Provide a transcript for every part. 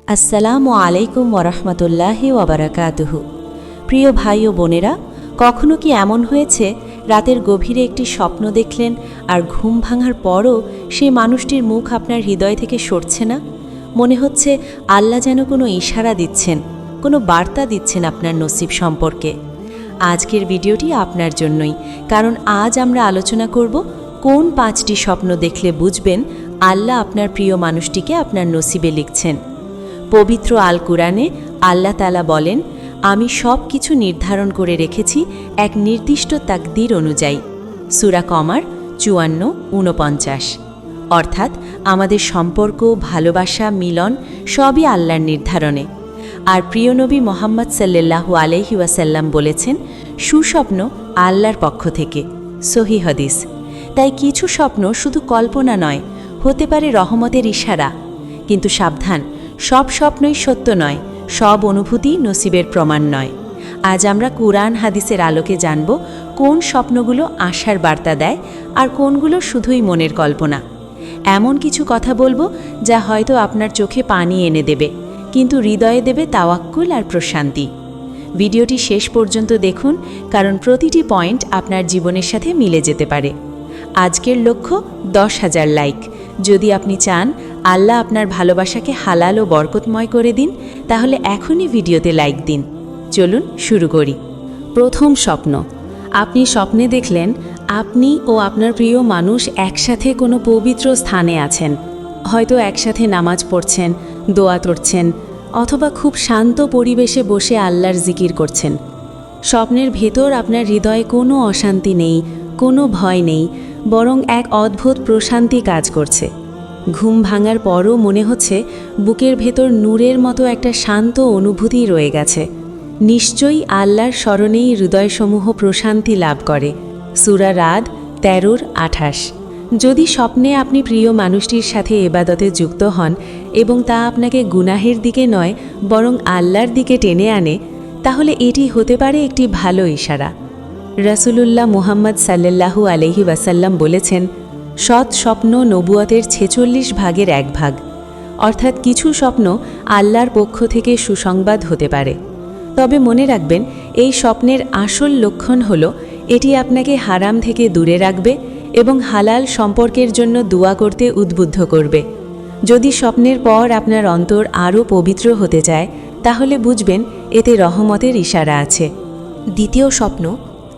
আসসালামু আলাইকুম ওরহমতুল্লাহি ওয়াবারাকাতুহু। প্রিয় ভাই ও বোনেরা, কখনো কি এমন হয়েছে রাতের গভীরে একটি স্বপ্ন দেখলেন আর ঘুম ভাঙার পরও সেই মানুষটির মুখ আপনার হৃদয় থেকে সরছে না? মনে হচ্ছে আল্লাহ যেন কোনো ইশারা দিচ্ছেন, কোনো বার্তা দিচ্ছেন আপনার নসিব সম্পর্কে। আজকের ভিডিওটি আপনার জন্যই, কারণ আজ আমরা আলোচনা করব কোন 5টি স্বপ্ন দেখলে বুঝবেন আল্লাহ আপনার প্রিয় মানুষটিকে আপনার নসিবে লিখছেন। পবিত্র আল কুরআনে আল্লাহ তাআলা বলেন, আমি সব কিছু নির্ধারণ করে রেখেছি এক নির্দিষ্ট তাকদীর অনুযায়ী। সূরা কমার 54-49। অর্থাৎ আমাদের সম্পর্ক, ভালোবাসা, মিলন সবই আল্লাহর নির্ধারণে। আর প্রিয় নবী মুহাম্মদ সাল্লাল্লাহু আলাইহি ওয়াসাল্লাম বলেছেন, সুস্বপ্ন আল্লাহর পক্ষ থেকে। সহিহ হাদিস। তাই কিছু স্বপ্ন শুধু কল্পনা নয়, হতে পারে রহমতের ইশারা। কিন্তু সাবধান, সব স্বপ্নই সত্য নয়, সব অনুভূতি নসিবের প্রমাণ নয়। আজ আমরা কুরআন হাদিসের আলোকে জানব কোন স্বপ্নগুলো আশার বার্তা দেয় আর কোনগুলো শুধুই মনের কল্পনা। এমন কিছু কথা বলবো যা হয়তো আপনার চোখে পানি এনে দেবে, কিন্তু হৃদয়ে দেবে তাওয়াক্কুল আর প্রশান্তি। ভিডিওটি শেষ পর্যন্ত দেখুন, কারণ প্রতিটি পয়েন্ট আপনার জীবনের সাথে মিলে যেতে পারে। আজকের লক্ষ্য 10,000 লাইক। যদি আপনি চান আল্লাহ আপনার ভালোবাসাকে হালাল ও বরকতময় করে দিন, তাহলে এখনই ভিডিওতে লাইক দিন। চলুন শুরু করি। প্রথম স্বপ্ন। আপনি স্বপ্নে দেখলেন আপনি ও আপনার প্রিয় মানুষ একসাথে কোনো পবিত্র স্থানে আছেন। হয়তো একসাথে নামাজ পড়ছেন, দোয়া করছেন, অথবা খুব শান্ত পরিবেশে বসে আল্লাহর জিকির করছেন। স্বপ্নের ভেতর আপনার হৃদয়ে কোনো অশান্তি নেই, কোনো ভয় নেই, বরং এক অদ্ভুত প্রশান্তি কাজ করছে। ঘুম ভাঙার পরও মনে হচ্ছে বুকের ভেতর নূরের মতো একটা শান্ত অনুভূতি রয়ে গেছে। নিশ্চয়ই আল্লাহর স্মরণেই হৃদয়সমূহ প্রশান্তি লাভ করে। সূরা রাদ 13-28। যদি স্বপ্নে আপনি প্রিয় মানুষটির সাথে ইবাদতে যুক্ত হন এবং তা আপনাকে গুনাহের দিকে নয় বরং আল্লাহর দিকে টেনে আনে, তাহলে এটি হতে পারে একটি ভালো ইশারা। রাসূলুল্লাহ মুহাম্মদ সাল্লাল্লাহু আলাইহি ওয়াসাল্লাম বলেছেন, সৎ স্বপ্ন নবুয়তের 46 ভাগের 1 ভাগ। অর্থাৎ কিছু স্বপ্ন আল্লাহর পক্ষ থেকে সুসংবাদ হতে পারে। তবে মনে রাখবেন, এই স্বপ্নের আসল লক্ষণ হল এটি আপনাকে হারাম থেকে দূরে রাখবে এবং হালাল সম্পর্কের জন্য দোয়া করতে উদ্বুদ্ধ করবে। যদি স্বপ্নের পর আপনার অন্তর আরও পবিত্র হতে চায়, তাহলে বুঝবেন এতে রহমতের ইশারা আছে। দ্বিতীয় স্বপ্ন।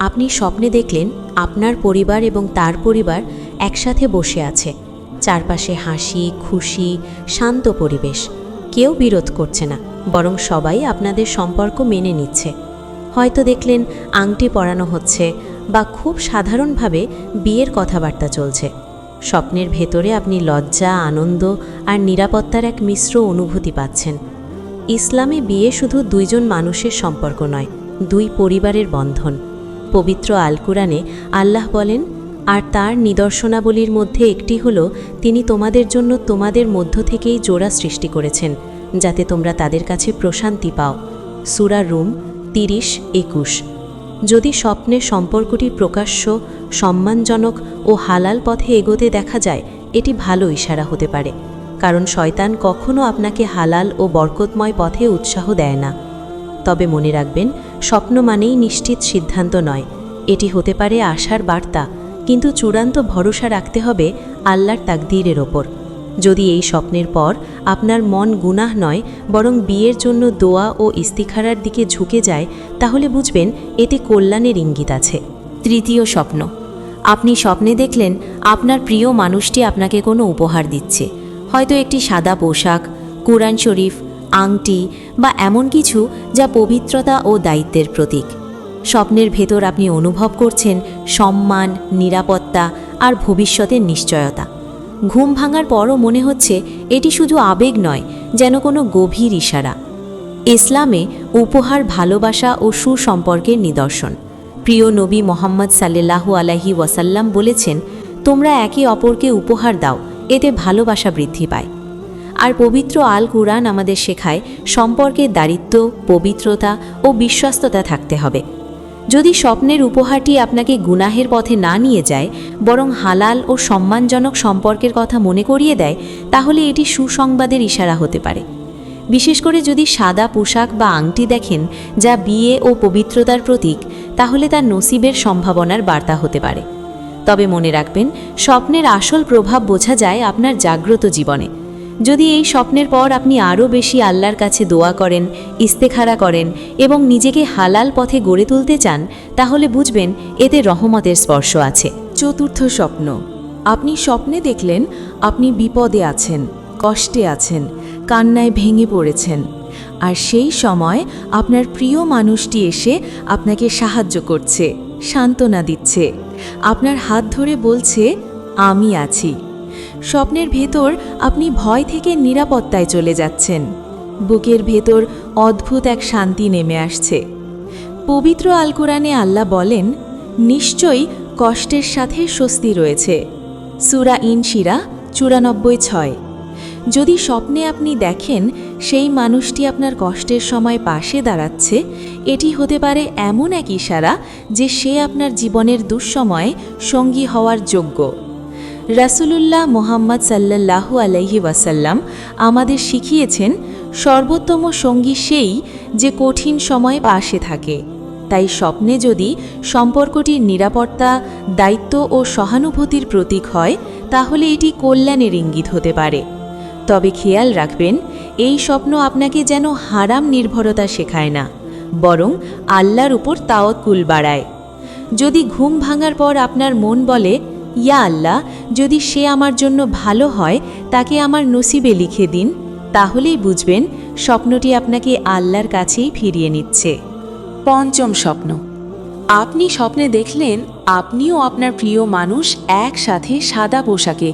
আপনি স্বপ্নে দেখলেন আপনার পরিবার এবং তার পরিবার একসাথে বসে আছে। চারপাশে হাসি, খুশি, শান্ত পরিবেশ। কেউ বিরোধ করছে না, বরং সবাই আপনাদের সম্পর্ক মেনে নিচ্ছে। হয়তো দেখলেন আংটি পরানো হচ্ছে বা খুব সাধারণভাবে বিয়ের কথাবার্তা চলছে। স্বপ্নের ভেতরে আপনি লজ্জা, আনন্দ আর নিরাপত্তার এক মিশ্র অনুভূতি পাচ্ছেন। ইসলামে বিয়ে শুধু দুইজন মানুষের সম্পর্ক নয়, দুই পরিবারের বন্ধন। পবিত্র আল কুরআনে আল্লাহ বলেন, আর তার নিদর্শনাবলীর মধ্যে একটি হলো তিনি তোমাদের জন্য তোমাদের মধ্য থেকেই জোড়া সৃষ্টি করেছেন, যাতে তোমরা তাদের কাছে প্রশান্তি পাও। সূরা রুম 30-21। যদি স্বপ্নের সম্পর্কটি প্রকাশ্য, সম্মানজনক ও হালাল পথে এগোতে দেখা যায়, এটি ভালো ইশারা হতে পারে, কারণ শয়তান কখনো আপনাকে হালাল ও বরকতময় পথে উৎসাহ দেয় না। তবে মনে রাখবেন, স্বপ্ন মানেই নিশ্চিত সিদ্ধান্ত নয়। এটি হতে পারে আশার বার্তা, কিন্তু চূড়ান্ত ভরসা রাখতে হবে আল্লাহর তাকদীরের ওপর। যদি এই স্বপ্নের পর আপনার মন গুনাহ নয় বরং বিয়ের জন্য দোয়া ও ইস্তিখারার দিকে ঝুঁকে যায়, তাহলে বুঝবেন এতে কল্যাণের ইঙ্গিত আছে। তৃতীয় স্বপ্ন। আপনি স্বপ্নে দেখলেন আপনার প্রিয় মানুষটি আপনাকে কোনো উপহার দিচ্ছে। হয়তো একটি সাদা পোশাক, কুরআন শরীফ, আংটি বা এমন কিছু যা পবিত্রতা ও দায়িত্বের প্রতীক। স্বপ্নের ভেতর আপনি অনুভব করছেন সম্মান, নিরাপত্তা আর ভবিষ্যতের নিশ্চয়তা। ঘুম ভাঙার পরও মনে হচ্ছে এটি শুধু আবেগ নয়, যেন কোনো গভীর ইশারা। ইসলামে উপহার ভালোবাসা ও সুসম্পর্কের নিদর্শন। প্রিয় নবী মুহাম্মদ সাল্লাল্লাহু আলাইহি ওয়াসাল্লাম বলেছেন, তোমরা একে অপরকে উপহার দাও, এতে ভালোবাসা বৃদ্ধি পায়। আর পবিত্র আল কুরআন আমাদের শেখায় সম্পর্কের দায়িত্ব, পবিত্রতা ও বিশ্বস্ততা থাকতে হবে। যদি স্বপ্নের উপহারটি আপনাকে গুনাহের পথে না নিয়ে যায়, বরং হালাল ও সম্মানজনক সম্পর্কের কথা মনে করিয়ে দেয়, তাহলে এটি সুসংবাদের ইশারা হতে পারে। বিশেষ করে যদি সাদা পোশাক বা আংটি দেখেন যা বিয়ে ও পবিত্রতার প্রতীক, তাহলে তার নসিবের সম্ভাবনার বার্তা হতে পারে। তবে মনে রাখবেন, স্বপ্নের আসল প্রভাব বোঝা যায় আপনার জাগ্রত জীবনে। যদি এই স্বপ্নের পর আপনি আরও বেশি আল্লাহর কাছে দোয়া করেন, ইস্তেখারা করেন এবং নিজেকে হালাল পথে গড়ে তুলতে চান, তাহলে বুঝবেন এতে রহমতের স্পর্শ আছে। চতুর্থ স্বপ্ন। আপনি স্বপ্নে দেখলেন আপনি বিপদে আছেন, কষ্টে আছেন, কান্নায় ভেঙে পড়েছেন, আর সেই সময় আপনার প্রিয় মানুষটি এসে আপনাকে সাহায্য করছে, সান্ত্বনা দিচ্ছে, আপনার হাত ধরে বলছে, আমি আছি। স্বপ্নের ভেতর আপনি ভয় থেকে নিরাপত্তায় চলে যাচ্ছেন। বুকের ভেতর অদ্ভুত এক শান্তি নেমে আসছে। পবিত্র আল কোরআনে আল্লাহ বলেন, নিশ্চয়ই কষ্টের সাথে স্বস্তি রয়েছে। সূরা ইনশিরা 94:6। যদি স্বপ্নে আপনি দেখেন সেই মানুষটি আপনার কষ্টের সময় পাশে দাঁড়াচ্ছে, এটি হতে পারে এমন এক ইশারা যে সে আপনার জীবনের দুঃসময়ে সঙ্গী হওয়ার যোগ্য। রাসূলুল্লাহ মুহাম্মদ সাল্লাল্লাহু আলাইহি ওয়াসাল্লাম আমাদের শিখিয়েছেন, সর্বোত্তম সঙ্গী সেই যে কঠিন সময়ে পাশে থাকে। তাই স্বপ্নে যদি সম্পর্কটির নিরাপত্তা, দায়িত্ব ও সহানুভূতির প্রতীক হয়, তাহলে এটি কল্যাণের ইঙ্গিত হতে পারে। তবে খেয়াল রাখবেন, এই স্বপ্ন আপনাকে যেন হারাম নির্ভরতা শেখায় না, বরং আল্লাহর উপর তাওয়াক্কুল বাড়ায়। যদি ঘুম ভাঙার পর আপনার মন বলে, ইয়া আল্লাহ, যদি সে আমার জন্য ভালো হয় তাকে আমার নসিবে লিখে দিন, তাহলেই বুঝবেন স্বপ্নটি আপনাকে আল্লাহর কাছেই ফিরিয়ে নিচ্ছে। পঞ্চম স্বপ্ন। আপনি স্বপ্নে দেখলেন আপনিও আপনার প্রিয় মানুষ একসাথে সাদা পোশাকে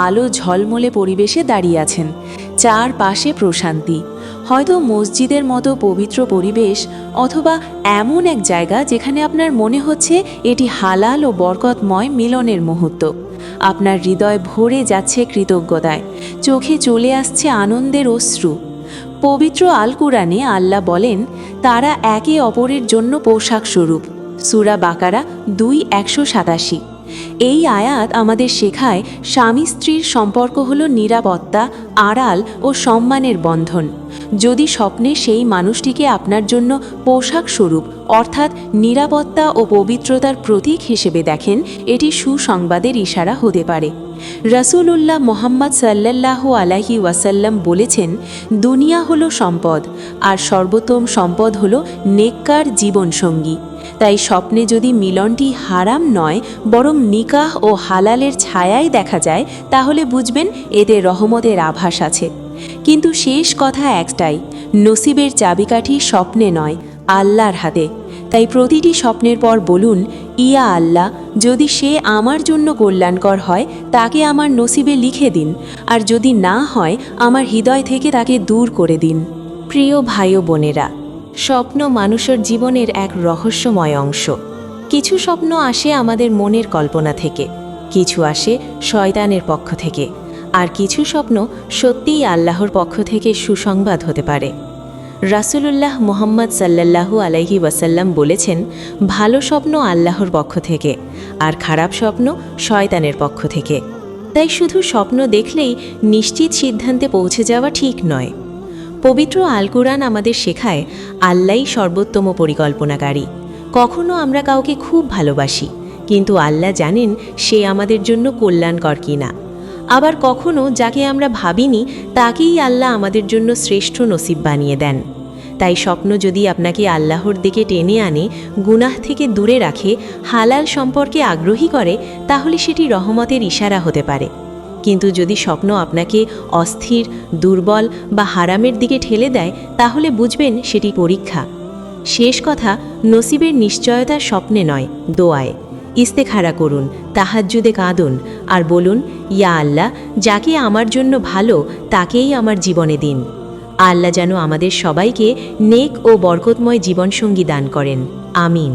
আলো ঝলমলে পরিবেশে দাঁড়িয়ে আছেন। চারপাশে প্রশান্তি, হয়তো মসজিদের মতো পবিত্র পরিবেশ, অথবা এমন এক জায়গা যেখানে আপনার মনে হচ্ছে এটি হালাল ও বরকতময় মিলনের মুহূর্ত। আপনার হৃদয় ভরে যাচ্ছে কৃতজ্ঞতায়, চোখে চলে আসছে আনন্দের অশ্রু। পবিত্র আল কুরআনে আল্লাহ বলেন, তারা একে অপরের জন্য পোশাক স্বরূপ। সূরা বাকারা 2:187। এই আয়াত আমাদের শেখায় স্বামী স্ত্রীর সম্পর্ক হলো নিরাপত্তা, আড়াল ও সম্মানের বন্ধন। যদি স্বপ্নে সেই মানুষটিকে আপনার জন্য পোশাক স্বরূপ অর্থাৎ নিরাপত্তা ও পবিত্রতার প্রতীক হিসেবে দেখেন, এটি সুসংবাদের ইশারা হতে পারে। রাসূলুল্লাহ মুহাম্মদ সাল্লাল্লাহু আলাইহি ওয়াসাল্লাম বলেছেন, দুনিয়া হলো সম্পদ, আর সর্বোত্তম সম্পদ হলো নেককার জীবনসঙ্গী। তাই স্বপ্নে যদি মিলনটি হারাম নয় বরং নিকাহ ও হালালের ছায়ায় দেখা যায়, তাহলে বুঝবেন এতে রহমতের আভাস আছে। কিন্তু শেষ কথা একটাই, নসিবের চাবিকাঠি স্বপ্নে নয়, আল্লাহর হাতে। তাই প্রতিটি স্বপ্নের পর বলুন, ইয়া আল্লাহ, যদি সে আমার জন্য কল্যাণকর হয় তাকে আমার নসিবে লিখে দিন, আর যদি না হয় আমার হৃদয় থেকে তাকে দূর করে দিন। প্রিয় ভাই ও বোনেরা, স্বপ্ন মানুষের জীবনের এক রহস্যময় অংশ। কিছু স্বপ্ন আসে আমাদের মনের কল্পনা থেকে, কিছু আসে শয়তানের পক্ষ থেকে, আর কিছু স্বপ্ন সত্যিই আল্লাহর পক্ষ থেকে সুসংবাদ হতে পারে। রাসূলুল্লাহ মুহাম্মদ সাল্লাল্লাহু আলাইহি ওয়াসাল্লাম বলেছেন, ভালো স্বপ্ন আল্লাহর পক্ষ থেকে, আর খারাপ স্বপ্ন শয়তানের পক্ষ থেকে। তাই শুধু স্বপ্ন দেখলেই নিশ্চিত সিদ্ধান্তে পৌঁছে যাওয়া ঠিক নয়। পবিত্র আল কুরআন আমাদের শেখায়, আল্লাহই সর্বোত্তম পরিকল্পনাকারী। কখনো আমরা কাউকে খুব ভালোবাসি, কিন্তু আল্লাহ জানেন সে আমাদের জন্য কল্যাণকর কিনা। আবার কখনো যাকে আমরা ভাবিনি তাকেই আল্লাহ আমাদের জন্য শ্রেষ্ঠ নসিব বানিয়ে দেন। তাই স্বপ্ন যদি আপনাকে আল্লাহর দিকে টেনে আনে, গুনাহ থেকে দূরে রাখে, হালাল সম্পর্কে আগ্রহী করে, তাহলে সেটি রহমতের ইশারা হতে পারে। কিন্তু যদি স্বপ্ন আপনাকে অস্থির, দুর্বল বা হারামের দিকে ঠেলে দেয়, তাহলে বুঝবেন সেটি পরীক্ষা। শেষ কথা, নসিবের নিশ্চয়তা স্বপ্নে নয়, দোয়ায়। ইস্তেখারা করুন, তাহাজ্জুদে কাঁদুন, আর বলুন, ইয়া আল্লাহ, যাকে আমার জন্য ভালো তাকেই আমার জীবনে দিন। আল্লাহ যেন আমাদের সবাইকে নেক ও বরকতময় জীবনসঙ্গী দান করেন। আমিন।